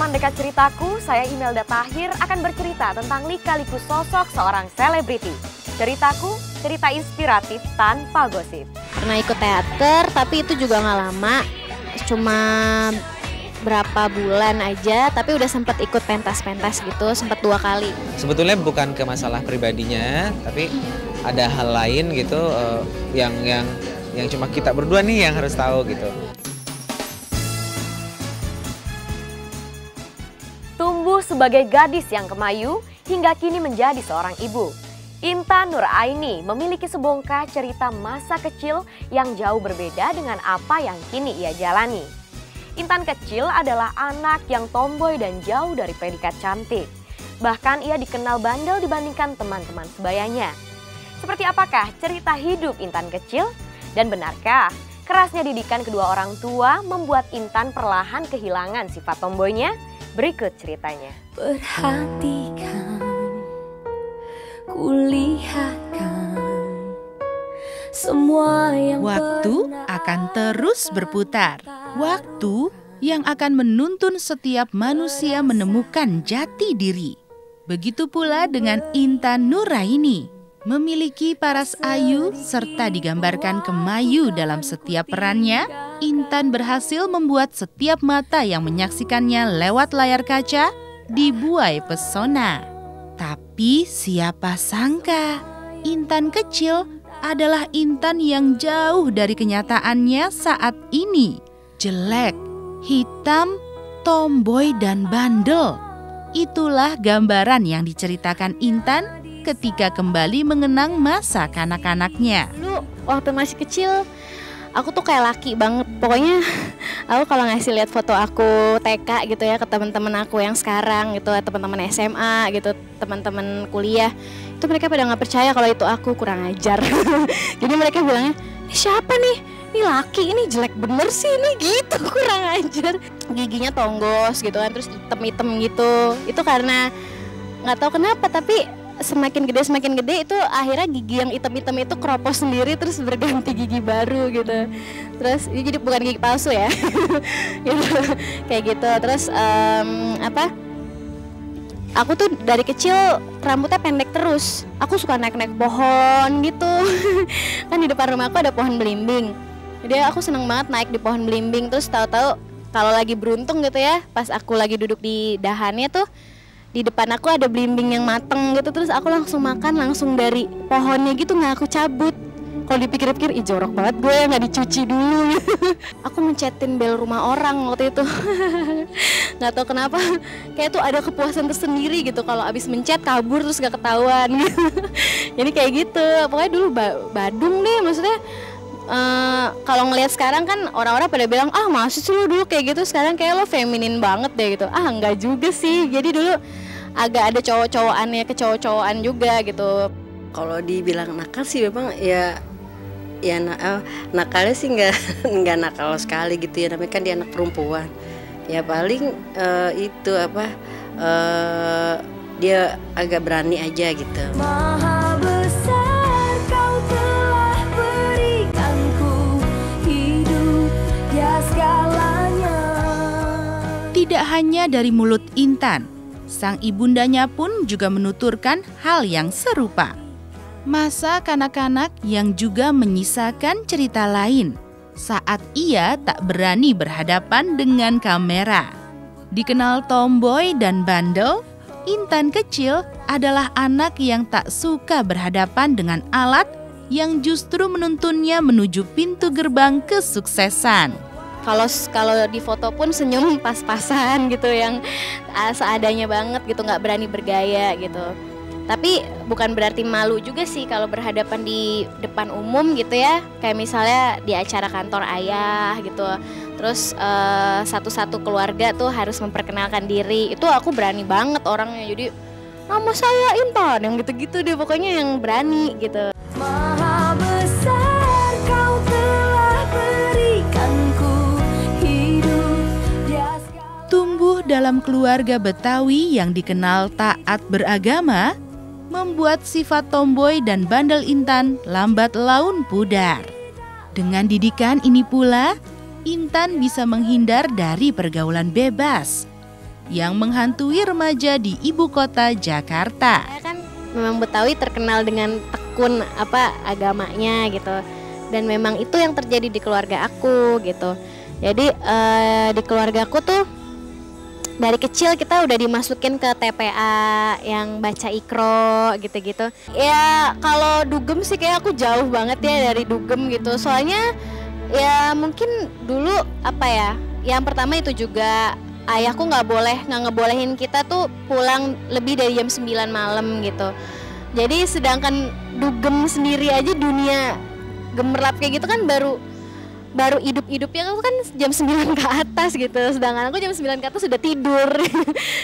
teman dekat ceritaku, saya Imelda Tahir akan bercerita tentang lika-liku sosok seorang selebriti. Ceritaku, cerita inspiratif tanpa gosip. Pernah ikut teater, tapi itu juga nggak lama, cuma berapa bulan aja, tapi udah sempat ikut pentas-pentas gitu, sempat 2 kali. Sebetulnya bukan ke masalah pribadinya, tapi ada hal lain gitu yang cuma kita berdua nih yang harus tahu gitu. Tumbuh sebagai gadis yang kemayu, hingga kini menjadi seorang ibu. Intan Nuraini memiliki sebongkah cerita masa kecil yang jauh berbeda dengan apa yang kini ia jalani. Intan kecil adalah anak yang tomboy dan jauh dari predikat cantik. Bahkan ia dikenal bandel dibandingkan teman-teman sebayanya. Seperti apakah cerita hidup Intan kecil? Dan benarkah kerasnya didikan kedua orang tua membuat Intan perlahan kehilangan sifat tomboynya? Berikut ceritanya. Perhatikan, kulihatkan semua yang waktu akan terus berputar. Waktu yang akan menuntun setiap manusia menemukan jati diri. Begitu pula dengan Intan Nuraini, memiliki paras ayu serta digambarkan kemayu dalam setiap perannya. Intan berhasil membuat setiap mata yang menyaksikannya lewat layar kaca dibuai pesona. Tapi siapa sangka Intan kecil adalah Intan yang jauh dari kenyataannya saat ini. Jelek, hitam, tomboy dan bandel. Itulah gambaran yang diceritakan Intan ketika kembali mengenang masa kanak-kanaknya. Dulu waktu masih kecil, aku tuh kayak laki banget. Pokoknya aku kalau ngasih lihat foto aku TK gitu ya ke teman-teman aku yang sekarang gitu, teman-teman SMA gitu, teman-teman kuliah, itu mereka pada nggak percaya kalau itu aku, kurang ajar. Jadi mereka bilangnya, ini siapa nih? Ini laki, ini jelek bener sih ini gitu, kurang ajar. Giginya tonggos gitu kan, terus item-item gitu. Itu karena nggak tahu kenapa, tapi semakin gede itu akhirnya gigi yang hitam-hitam itu keropos sendiri terus berganti gigi baru gitu. Terus ini jadi bukan gigi palsu ya. Gitu, kayak gitu. Terus aku tuh dari kecil rambutnya pendek terus. Aku suka naik-naik pohon gitu. Kan di depan rumah aku ada pohon belimbing. Jadi aku seneng banget naik di pohon belimbing. Terus tahu-tahu kalau lagi beruntung gitu ya, pas aku lagi duduk di dahannya tuh, di depan aku ada belimbing yang mateng gitu, terus aku langsung makan langsung dari pohonnya gitu, nggak aku cabut. Kalau dipikir-pikir, ih jorok banget gue, nggak dicuci dulu. Aku mencetin bel rumah orang waktu itu. Nggak tahu kenapa, kayak tuh ada kepuasan tersendiri gitu kalau abis mencet kabur terus gak ketahuan. Jadi kayak gitu, pokoknya dulu badung deh, maksudnya. Kalau ngelihat sekarang kan orang-orang pada bilang, ah masih sih lo dulu kayak gitu, sekarang kayak lo feminin banget deh gitu. Ah enggak juga sih, jadi dulu agak ada cowok-cowokannya, kecowok-cowokan juga gitu. Kalau dibilang nakal sih memang ya nakalnya sih nggak nakal sekali gitu ya, namanya kan dia anak perempuan. Ya paling dia agak berani aja gitu. Maha besar kau telah berikanku hidup ya segalanya. Tidak hanya dari mulut Intan, sang ibundanya pun juga menuturkan hal yang serupa. Masa kanak-kanak yang juga menyisakan cerita lain saat ia tak berani berhadapan dengan kamera. Dikenal tomboy dan bandel, Intan kecil adalah anak yang tak suka berhadapan dengan alat yang justru menuntunnya menuju pintu gerbang kesuksesan. Kalau di foto pun senyum pas-pasan gitu, yang seadanya banget gitu, nggak berani bergaya gitu. Tapi bukan berarti malu juga sih kalau berhadapan di depan umum gitu ya. Kayak misalnya di acara kantor ayah gitu. Terus satu-satu keluarga tuh harus memperkenalkan diri. Itu aku berani banget orangnya. Jadi nama saya Intan, yang gitu-gitu deh, pokoknya yang berani gitu. Maha besar kau telah berikanku hidup dia segala. Tumbuh dalam keluarga Betawi yang dikenal taat beragama, membuat sifat tomboy dan bandel Intan lambat laun pudar. Dengan didikan ini pula, Intan bisa menghindar dari pergaulan bebas. yang menghantui remaja di ibu kota Jakarta. Saya kan memang Betawi terkenal dengan tekun agamanya gitu. Dan memang itu yang terjadi di keluarga aku gitu. Jadi di keluarga aku tuh dari kecil kita udah dimasukin ke TPA yang baca Iqra gitu-gitu. Ya kalau dugem sih kayak aku jauh banget ya dari dugem gitu. Soalnya ya mungkin dulu yang pertama itu juga ayahku nggak ngebolehin kita tuh pulang lebih dari jam 9 malam gitu. Jadi sedangkan dugem sendiri aja dunia gemerlap kayak gitu kan baru hidup-hidupnya kan jam 9 ke atas gitu. Sedangkan aku jam 9 ke atas sudah tidur.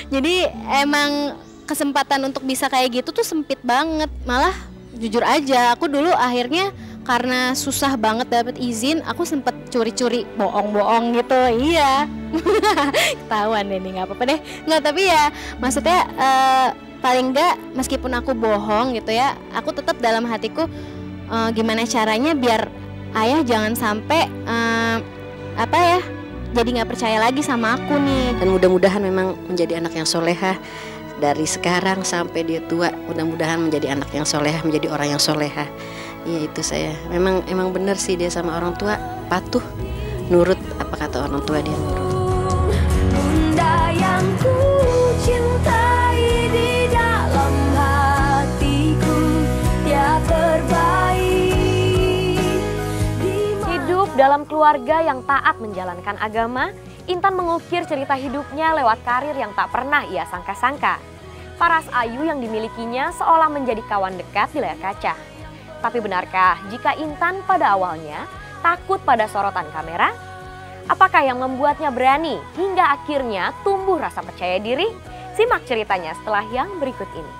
Jadi emang kesempatan untuk bisa kayak gitu tuh sempit banget. Malah jujur aja aku dulu akhirnya karena susah banget dapat izin, aku sempet curi-curi bohong-bohong gitu. Iya. Ketahuan deh nih, nggak apa-apa deh. Nggak, tapi ya maksudnya paling nggak meskipun aku bohong gitu ya, aku tetap dalam hatiku gimana caranya biar ayah jangan sampai jadi nggak percaya lagi sama aku nih. Dan mudah-mudahan memang menjadi anak yang solehah dari sekarang sampai dia tua. Mudah-mudahan menjadi anak yang solehah, menjadi orang yang solehah. Iya, itu saya. Emang benar sih dia sama orang tua patuh, nurut apa kata orang tua dia nurut. Bunda yang ku cintai di dalam hatiku, dia terbaik. Hidup dalam keluarga yang taat menjalankan agama, Intan mengukir cerita hidupnya lewat karir yang tak pernah ia sangka-sangka. Paras ayu yang dimilikinya seolah menjadi kawan dekat di layar kaca. Tapi benarkah jika Intan pada awalnya takut pada sorotan kamera? Apakah yang membuatnya berani hingga akhirnya tumbuh rasa percaya diri? Simak ceritanya setelah yang berikut ini.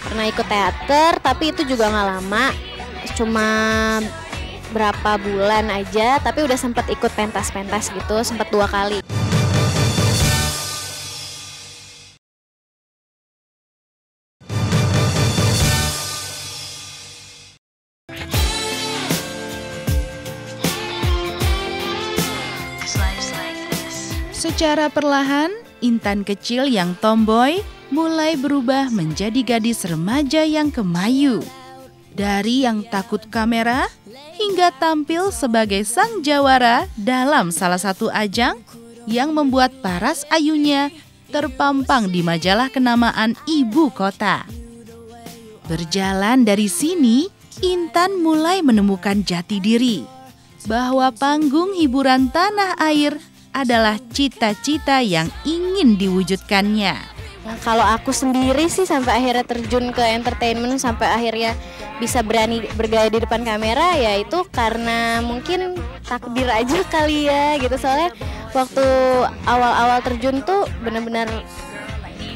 Pernah ikut teater, tapi itu juga nggak lama, cuma berapa bulan aja. Tapi udah sempat ikut pentas-pentas gitu, sempat 2 kali. Secara perlahan, Intan kecil yang tomboy mulai berubah menjadi gadis remaja yang kemayu. Dari yang takut kamera hingga tampil sebagai sang jawara dalam salah satu ajang yang membuat paras ayunya terpampang di majalah kenamaan ibu kota. Berjalan dari sini, Intan mulai menemukan jati diri bahwa panggung hiburan tanah air adalah cita-cita yang ingin diwujudkannya. Nah, kalau aku sendiri sih sampai akhirnya terjun ke entertainment, sampai akhirnya bisa berani bergaya di depan kamera, ya itu karena mungkin takdir aja kali ya gitu. Soalnya waktu awal-awal terjun tuh benar-benar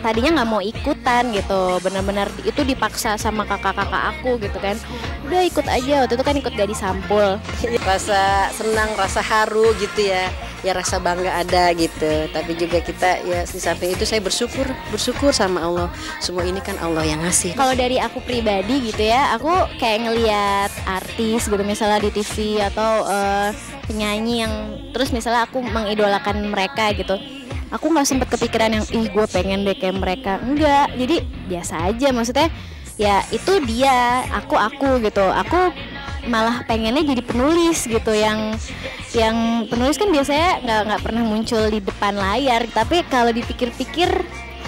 tadinya nggak mau ikutan gitu, benar-benar itu dipaksa sama kakak-kakak aku gitu kan. Udah ikut aja, waktu itu kan ikut Gadis Sampul. Rasa senang, rasa haru gitu ya rasa bangga ada gitu. Tapi juga kita ya di samping itu saya bersyukur sama Allah. Semua ini kan Allah yang ngasih. Kalau dari aku pribadi gitu ya, aku kayak ngelihat artis gitu misalnya di TV atau penyanyi yang terus misalnya aku mengidolakan mereka gitu. Aku nggak sempet kepikiran yang gue pengen deh kayak mereka, enggak. Jadi biasa aja, maksudnya ya itu dia, aku gitu. Aku malah pengennya jadi penulis gitu, yang penulis kan biasanya nggak pernah muncul di depan layar. Tapi kalau dipikir-pikir,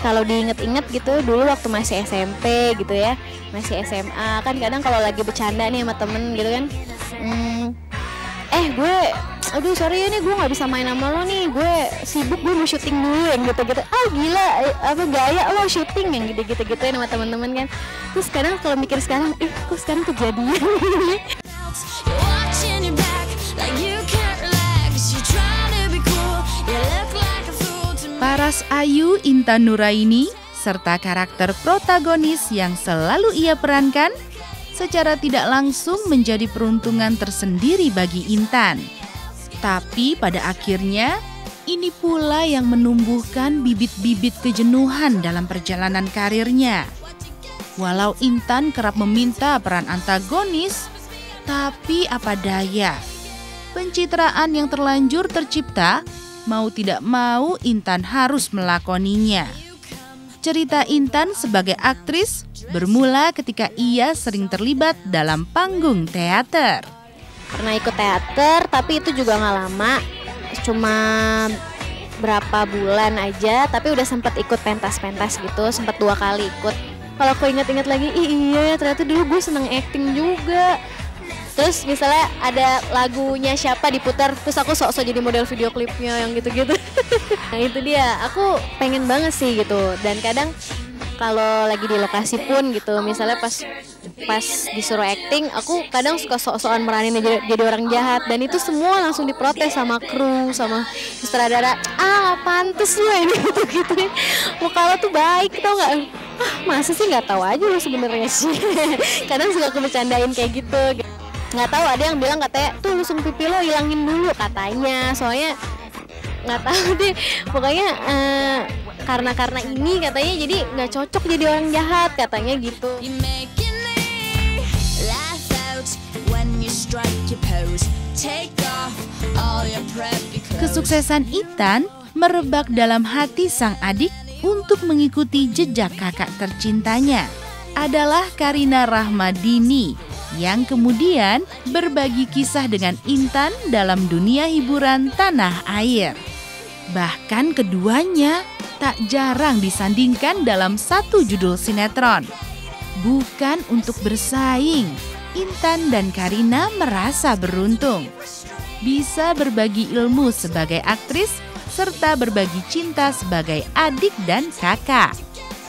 kalau diinget-inget gitu dulu waktu masih SMP gitu ya, masih SMA kan kadang kalau lagi bercanda nih sama temen gitu kan, gue aduh sorry ya nih gue nggak bisa main sama lo nih, gue sibuk, gue mau syuting dulu yang gitu-gitu. Gila apa gaya lo syuting yang gitu-gitu sama teman-teman kan. Terus kadang kalau mikir sekarang, kok sekarang kejadian. Paras ayu Intan Nuraini serta karakter protagonis yang selalu ia perankan secara tidak langsung menjadi peruntungan tersendiri bagi Intan. Tapi pada akhirnya, ini pula yang menumbuhkan bibit-bibit kejenuhan dalam perjalanan karirnya. Walau Intan kerap meminta peran antagonis, tapi apa daya, pencitraan yang terlanjur tercipta Mau tidak mau Intan harus melakoninya. Cerita Intan sebagai aktris bermula ketika ia sering terlibat dalam panggung teater. Pernah ikut teater, tapi itu juga nggak lama, cuma berapa bulan aja, tapi udah sempat ikut pentas-pentas gitu, sempat 2 kali ikut. Kalau aku ingat-ingat lagi, iya ternyata dulu gue seneng acting juga. Terus misalnya ada lagunya siapa diputar, terus aku sok-sok jadi model video klipnya yang gitu-gitu. Nah itu dia, aku pengen banget sih gitu. Dan kadang kalau lagi di lokasi pun gitu, misalnya pas disuruh acting, aku kadang suka sok-sokan meranin jadi orang jahat. Dan itu semua langsung diprotes sama kru, sama sutradara. Pantes lu ini gitu-gitu. Muka lo tuh baik, tau gak? Masa sih nggak tahu aja lo sebenarnya sih. Kadang suka aku bercandain kayak gitu. Nggak tahu, ada yang bilang katanya tuh lusung pipi lo hilangin dulu katanya, soalnya nggak tahu deh, pokoknya karena ini katanya jadi nggak cocok jadi orang jahat katanya gitu. Kesuksesan Intan merebak dalam hati sang adik untuk mengikuti jejak kakak tercintanya adalah Karina Rahmadini yang kemudian berbagi kisah dengan Intan dalam dunia hiburan tanah air. Bahkan keduanya tak jarang disandingkan dalam satu judul sinetron. Bukan untuk bersaing, Intan dan Karina merasa beruntung bisa berbagi ilmu sebagai aktris serta berbagi cinta sebagai adik dan kakak.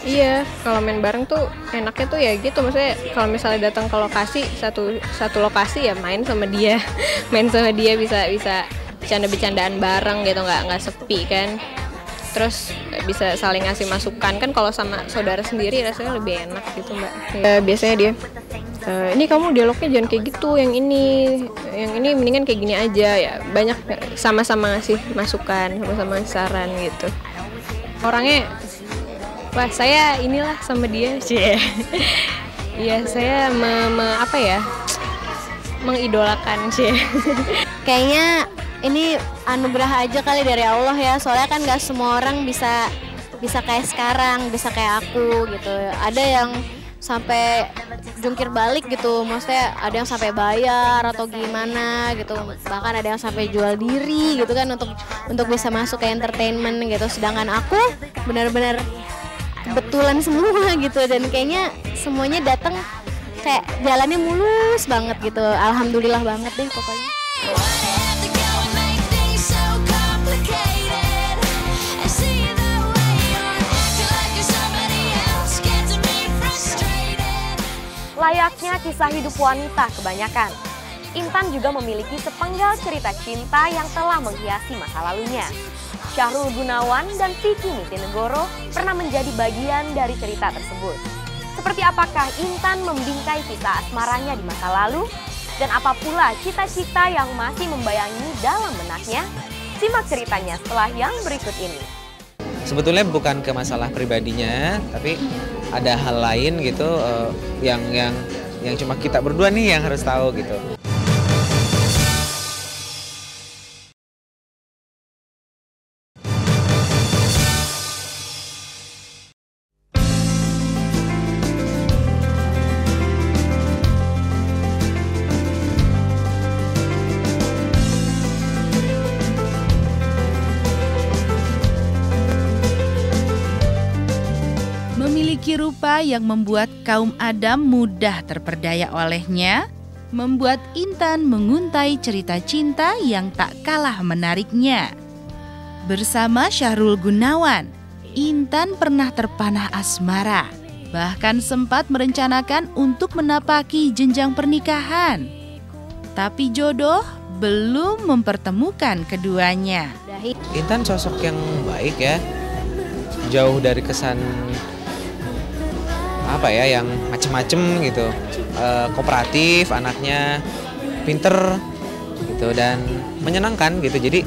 Iya, kalau main bareng tuh enaknya tuh ya gitu, maksudnya kalau misalnya datang ke lokasi satu lokasi ya main sama dia, bisa bercanda-bercandaan bareng gitu, nggak sepi kan. Terus bisa saling ngasih masukan kan, kalau sama saudara sendiri rasanya lebih enak gitu Mbak. Biasanya dia, ini kamu dialognya jangan kayak gitu, yang ini mendingan kayak gini aja ya. Banyak sama-sama ngasih masukan, sama-sama ngasih saran gitu. Orangnya, wah saya inilah sama dia sih. Iya saya mengidolakan sih. Kayaknya ini anugerah aja kali dari Allah ya, soalnya kan gak semua orang bisa kayak sekarang, bisa kayak aku gitu. Ada yang sampai jungkir balik gitu, maksudnya ada yang sampai bayar atau gimana gitu, bahkan ada yang sampai jual diri gitu kan untuk bisa masuk ke entertainment gitu. Sedangkan aku benar-benar kebetulan semua gitu, dan kayaknya semuanya datang kayak jalannya mulus banget gitu. Alhamdulillah banget deh pokoknya. Layaknya kisah hidup wanita kebanyakan, Intan juga memiliki sepenggal cerita cinta yang telah menghiasi masa lalunya. Syahrul Gunawan dan Vicky Nitinegoro pernah menjadi bagian dari cerita tersebut. Seperti apakah Intan membingkai kisah asmaranya di masa lalu? Dan apa pula cita-cita yang masih membayangi dalam benaknya? Simak ceritanya setelah yang berikut ini. Sebetulnya bukan ke masalah pribadinya, tapi ada hal lain gitu yang cuma kita berdua nih yang harus tahu gitu. Memiliki rupa yang membuat kaum Adam mudah terperdaya olehnya, membuat Intan menguntai cerita cinta yang tak kalah menariknya. Bersama Syahrul Gunawan, Intan pernah terpanah asmara, bahkan sempat merencanakan untuk menapaki jenjang pernikahan. Tapi jodoh belum mempertemukan keduanya. Intan sosok yang baik ya, jauh dari kesan yang macem-macem gitu, kooperatif, anaknya pinter gitu dan menyenangkan gitu. Jadi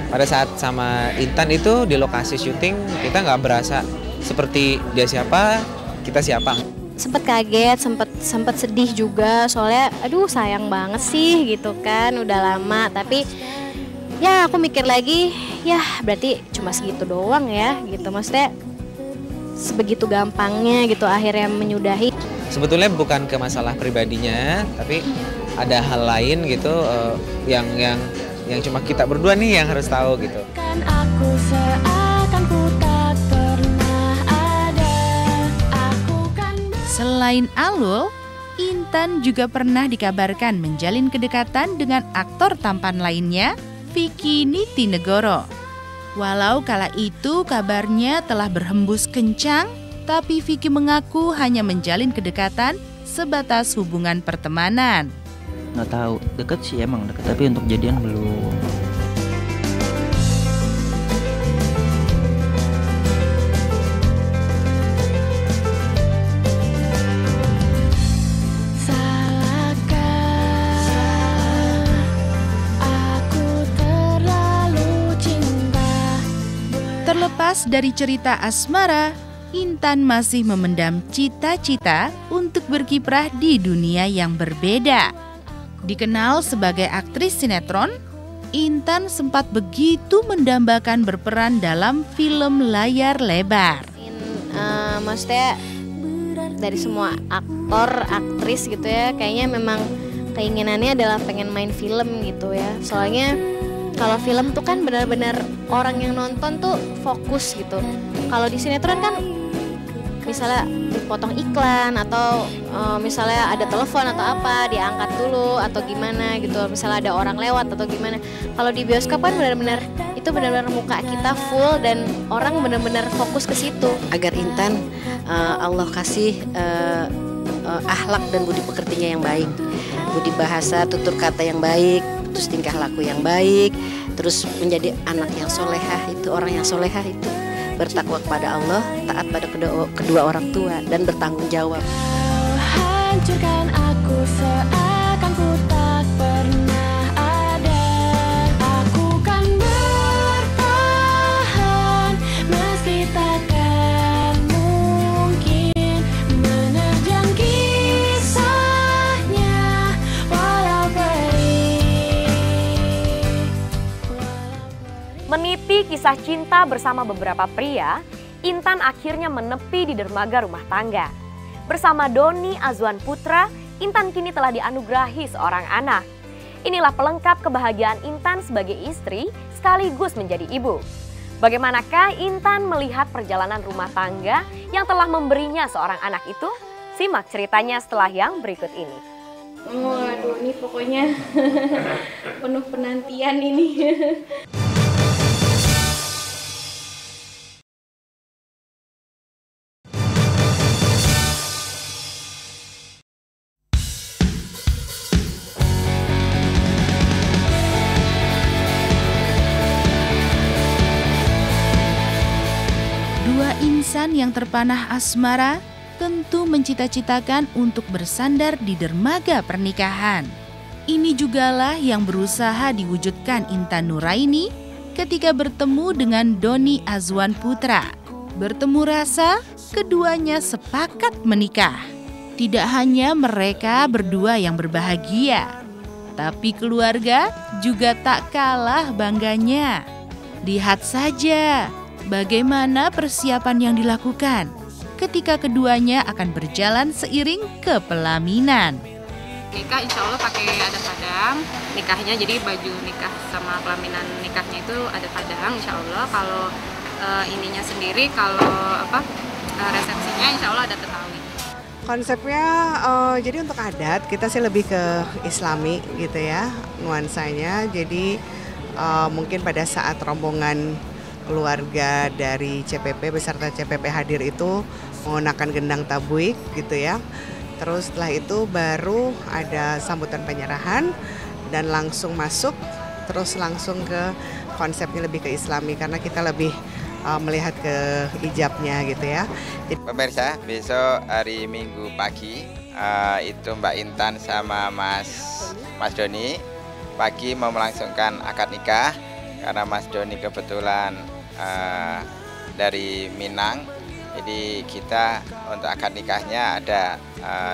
pada saat sama Intan itu di lokasi syuting kita nggak berasa seperti dia siapa, kita siapa. Sempet kaget, sempet sedih juga, soalnya aduh sayang banget sih gitu kan, udah lama. Tapi Ya aku mikir lagi, ya berarti cuma segitu doang ya gitu. Maksudnya sebegitu gampangnya gitu akhirnya menyudahi. Sebetulnya bukan ke masalah pribadinya, tapi ada hal lain gitu yang cuma kita berdua nih yang harus tahu gitu. Kan aku seakan ku tak pernah ada. Aku kan Selain Alul, Intan juga pernah dikabarkan menjalin kedekatan dengan aktor tampan lainnya, Vicky Nitinegoro. Walau kala itu kabarnya telah berhembus kencang, tapi Vicky mengaku hanya menjalin kedekatan sebatas hubungan pertemanan. Nggak tahu, deket sih emang deket, tapi untuk jadian belum. Terlepas dari cerita asmara, Intan masih memendam cita-cita untuk berkiprah di dunia yang berbeda. Dikenal sebagai aktris sinetron, Intan sempat begitu mendambakan berperan dalam film layar lebar. Maksudnya dari semua aktor, aktris gitu ya, kayaknya memang keinginannya adalah pengen main film gitu ya. Soalnya kalau film tuh kan benar-benar orang yang nonton tuh fokus gitu. Kalau di sinetron kan misalnya dipotong iklan atau misalnya ada telepon atau apa diangkat dulu atau gimana gitu. Misalnya ada orang lewat atau gimana. Kalau di bioskop kan benar-benar itu benar-benar muka kita full dan orang benar-benar fokus ke situ. Agar Intan Allah kasih akhlak dan budi pekertinya yang baik, budi bahasa, tutur kata yang baik, terus tingkah laku yang baik, terus menjadi anak yang solehah. Itu orang yang solehah itu bertakwa kepada Allah, taat pada kedua orang tua, dan bertanggung jawab. hancurkan aku seakan ku tak pernah ada. Aku kan bertahan meski takkan mungkin menerjang kisahnya walau perih. Meniti kisah cinta bersama beberapa pria, Intan akhirnya menepi di dermaga rumah tangga. Bersama Doni Azwan Putra, Intan kini telah dianugerahi seorang anak. Inilah pelengkap kebahagiaan Intan sebagai istri sekaligus menjadi ibu. Bagaimanakah Intan melihat perjalanan rumah tangga yang telah memberinya seorang anak itu? Simak ceritanya setelah yang berikut ini. Waduh, ini pokoknya penuh penantian ini. Dua insan yang terpanah asmara tentu mencita-citakan untuk bersandar di dermaga pernikahan. Ini jugalah yang berusaha diwujudkan Intan Nuraini ketika bertemu dengan Doni Azwan Putra. Bertemu rasa, keduanya sepakat menikah. Tidak hanya mereka berdua yang berbahagia, tapi keluarga juga tak kalah bangganya. Lihat saja bagaimana persiapan yang dilakukan ketika keduanya akan berjalan seiring ke pelaminan. Nikah insya Allah pakai adat Padang, nikahnya jadi baju nikah sama pelaminan nikahnya itu adat Padang insya Allah. Kalau ininya sendiri, kalau resepsinya insya Allah adat Betawi. Konsepnya jadi untuk adat kita sih lebih ke Islami gitu ya nuansanya. Jadi mungkin pada saat rombongan keluarga dari CPP beserta CPP hadir itu menggunakan gendang tabuik gitu ya. Terus setelah itu baru ada sambutan penyerahan dan langsung masuk, terus langsung ke konsepnya lebih ke Islami karena kita lebih melihat ke hijabnya gitu ya. Pemirsa, besok hari Minggu pagi itu Mbak Intan sama Mas Doni pagi mau melangsungkan akad nikah karena Mas Doni kebetulan dari Minang. Jadi kita untuk akad nikahnya ada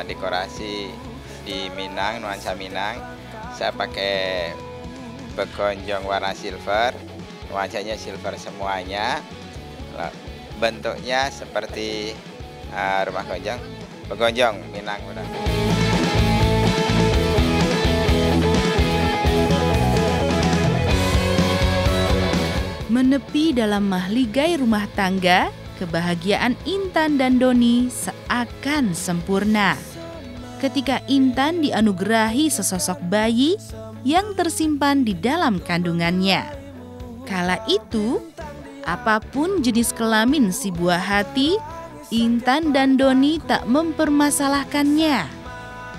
dekorasi di Minang, nuansa Minang. Saya pakai begonjong warna silver, wajahnya silver semuanya, bentuknya seperti rumah begonjong Minang. Menepi dalam mahligai rumah tangga, kebahagiaan Intan dan Doni seakan sempurna. Ketika Intan dianugerahi sesosok bayi yang tersimpan di dalam kandungannya. Kala itu, apapun jenis kelamin si buah hati, Intan dan Doni tak mempermasalahkannya.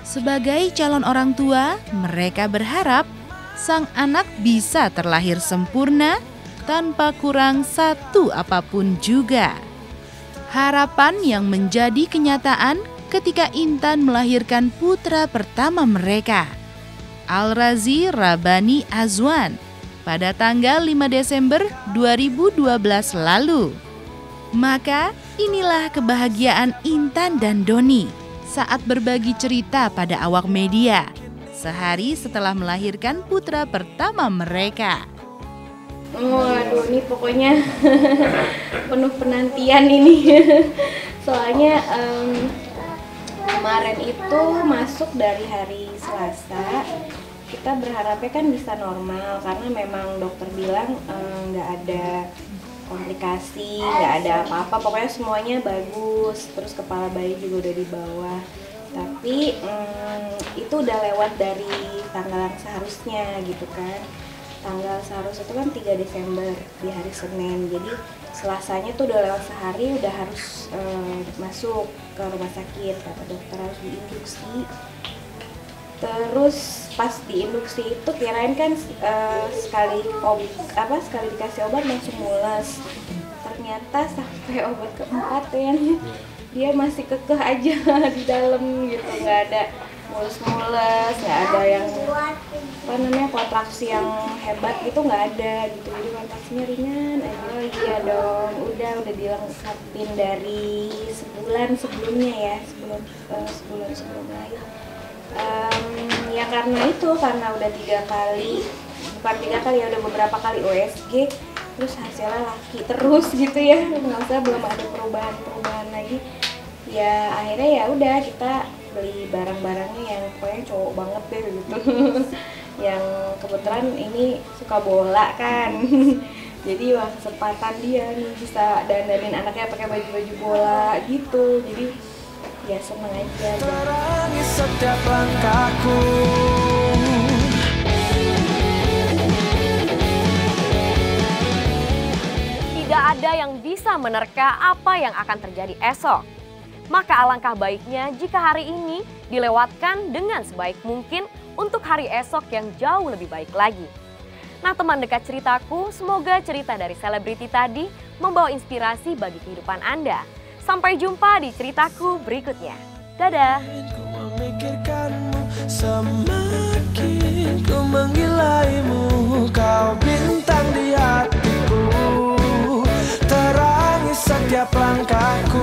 Sebagai calon orang tua, mereka berharap sang anak bisa terlahir sempurna tanpa kurang satu apapun juga. Harapan yang menjadi kenyataan ketika Intan melahirkan putra pertama mereka, Al-Razi Rabani Azwan, pada tanggal 5 Desember 2012 lalu. Maka inilah kebahagiaan Intan dan Doni saat berbagi cerita pada awak media sehari setelah melahirkan putra pertama mereka. Waduh, ini pokoknya penuh penantian ini. Soalnya kemarin itu masuk dari hari Selasa. Kita berharapnya kan bisa normal karena memang dokter bilang nggak ada komplikasi, nggak ada apa-apa. Pokoknya semuanya bagus. Terus kepala bayi juga udah di bawah. Tapi itu udah lewat dari tanggal yang seharusnya gitu kan. Tanggal seharusnya itu kan 3 Desember di hari Senin. Jadi Selasanya tuh udah lewat sehari, udah harus masuk ke rumah sakit. Kata dokter harus diinduksi. Terus pas diinduksi itu kirain kan sekali dikasih obat langsung mules. Ternyata sampai obat keempat ya dia masih kekeh aja di dalam gitu, nggak ada mulus-mulus, nggak ada yang kontraksi yang hebat gitu, nggak ada gitu. Jadi kontraksinya ringan aja. Oh iya dong, udah dilengkapin dari sebulan sebelumnya ya, sebelum lahir. Ya karena udah 3 kali, bukan 3 kali ya, udah beberapa kali USG, terus hasilnya laki terus gitu ya, nggak usah, belum ada perubahan lagi. Ya akhirnya ya udah kita beli barang-barangnya yang pokoknya cowok banget deh gitu. Yang kebetulan ini suka bola kan. Jadi wah kesempatan dia nih bisa dandanin anaknya pakai baju-baju bola gitu. Jadi ya seneng aja. Terangi setiap langkahku. Tidak ada yang bisa menerka apa yang akan terjadi esok. Maka alangkah baiknya jika hari ini dilewatkan dengan sebaik mungkin untuk hari esok yang jauh lebih baik lagi. Nah teman dekat ceritaku, semoga cerita dari selebriti tadi membawa inspirasi bagi kehidupan Anda. Sampai jumpa di ceritaku berikutnya. Dadah! Ku memikirkanmu, semakin ku menggilaimu. Kau bintang di hatiku, terangi setiap langkahku.